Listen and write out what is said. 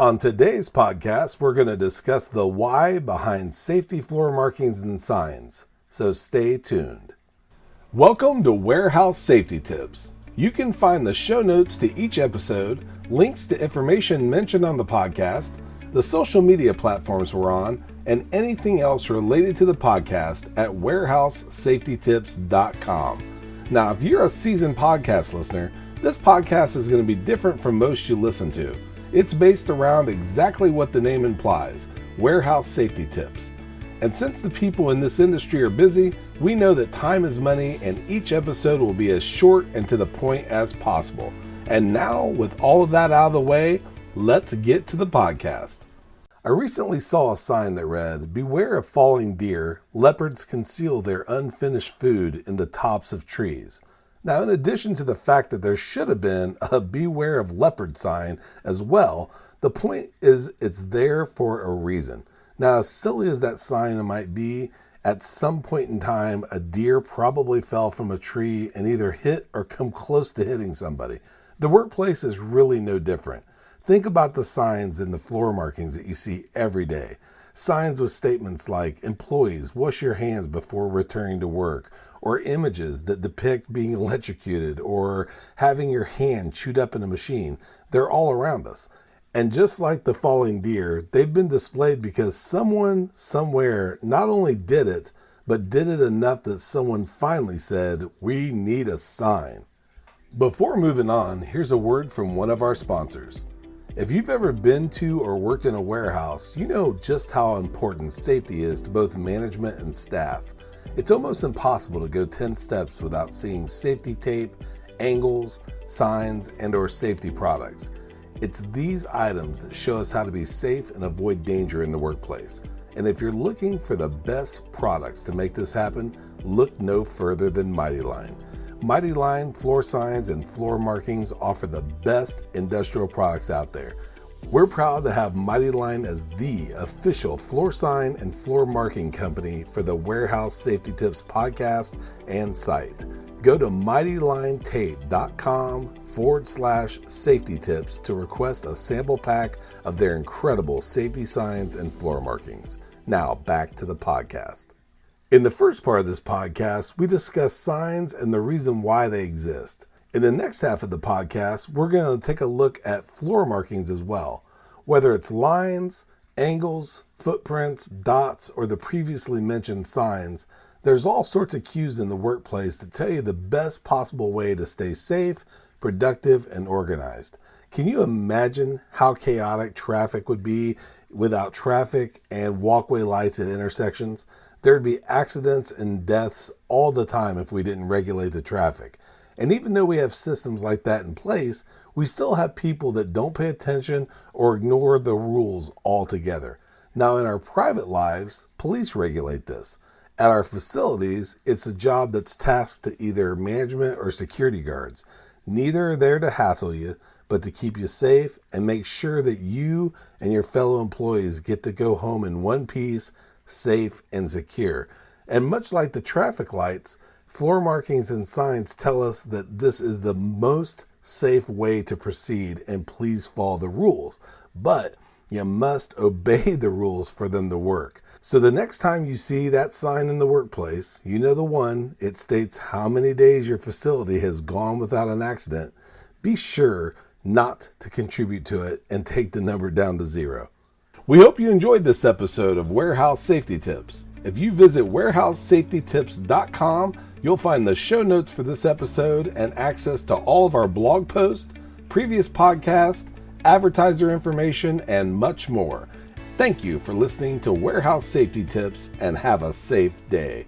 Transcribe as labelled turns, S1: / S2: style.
S1: On today's podcast, we're going to discuss the why behind safety floor markings and signs, so stay tuned. Welcome to Warehouse Safety Tips. You can find the show notes to each episode, links to information mentioned on the podcast, the social media platforms we're on, and anything else related to the podcast at warehousesafetytips.com. Now, if you're a seasoned podcast listener, this podcast is going to be different from most you listen to. It's based around exactly what the name implies, warehouse safety tips. And since the people in this industry are busy, we know that time is money and each episode will be as short and to the point as possible. And now, with all of that out of the way, let's get to the podcast. I recently saw a sign that read, "Beware of falling deer. Leopards conceal their unfinished food in the tops of trees." Now, in addition to the fact that there should have been a "Beware of Leopard" sign as well, the point is it's there for a reason. Now, as silly as that sign might be, at some point in time, a deer probably fell from a tree and either hit or come close to hitting somebody. The workplace is really no different. Think about the signs and the floor markings that you see every day. Signs with statements like, "Employees, wash your hands before returning to work," or images that depict being electrocuted or having your hand chewed up in a machine. They're all around us. And just like the falling deer, they've been displayed because someone, somewhere, not only did it, but did it enough that someone finally said, "We need a sign." Before moving on, here's a word from one of our sponsors. If you've ever been to or worked in a warehouse, you know just how important safety is to both management and staff. It's almost impossible to go 10 steps without seeing safety tape, angles, signs, and/or safety products. It's these items that show us how to be safe and avoid danger in the workplace. And if you're looking for the best products to make this happen, look no further than Mighty Line. Mighty Line floor signs and floor markings offer the best industrial products out there. We're proud to have Mighty Line as the official floor sign and floor marking company for the Warehouse Safety Tips podcast and site. Go to mightylinetape.com/safety tips to request a sample pack of their incredible safety signs and floor markings. Now back to the podcast. In the first part of this podcast, we discuss signs and the reason why they exist. In the next half of the podcast, we're going to take a look at floor markings as well. Whether it's lines, angles, footprints, dots, or the previously mentioned signs, there's all sorts of cues in the workplace to tell you the best possible way to stay safe, productive, and organized. Can you imagine how chaotic traffic would be without traffic and walkway lights at intersections? There'd be accidents and deaths all the time if we didn't regulate the traffic. And even though we have systems like that in place, we still have people that don't pay attention or ignore the rules altogether. Now, in our private lives, police regulate this. At our facilities, it's a job that's tasked to either management or security guards. Neither are there to hassle you, but to keep you safe and make sure that you and your fellow employees get to go home in one piece, safe and secure. And much like the traffic lights, floor markings and signs tell us that this is the most safe way to proceed, and please follow the rules. But you must obey the rules for them to work. So the next time you see that sign in the workplace, you know the one, it states how many days your facility has gone without an accident. Be sure not to contribute to it and take the number down to 0. We hope you enjoyed this episode of Warehouse Safety Tips. If you visit warehousesafetytips.com, you'll find the show notes for this episode and access to all of our blog posts, previous podcasts, advertiser information, and much more. Thank you for listening to Warehouse Safety Tips and have a safe day.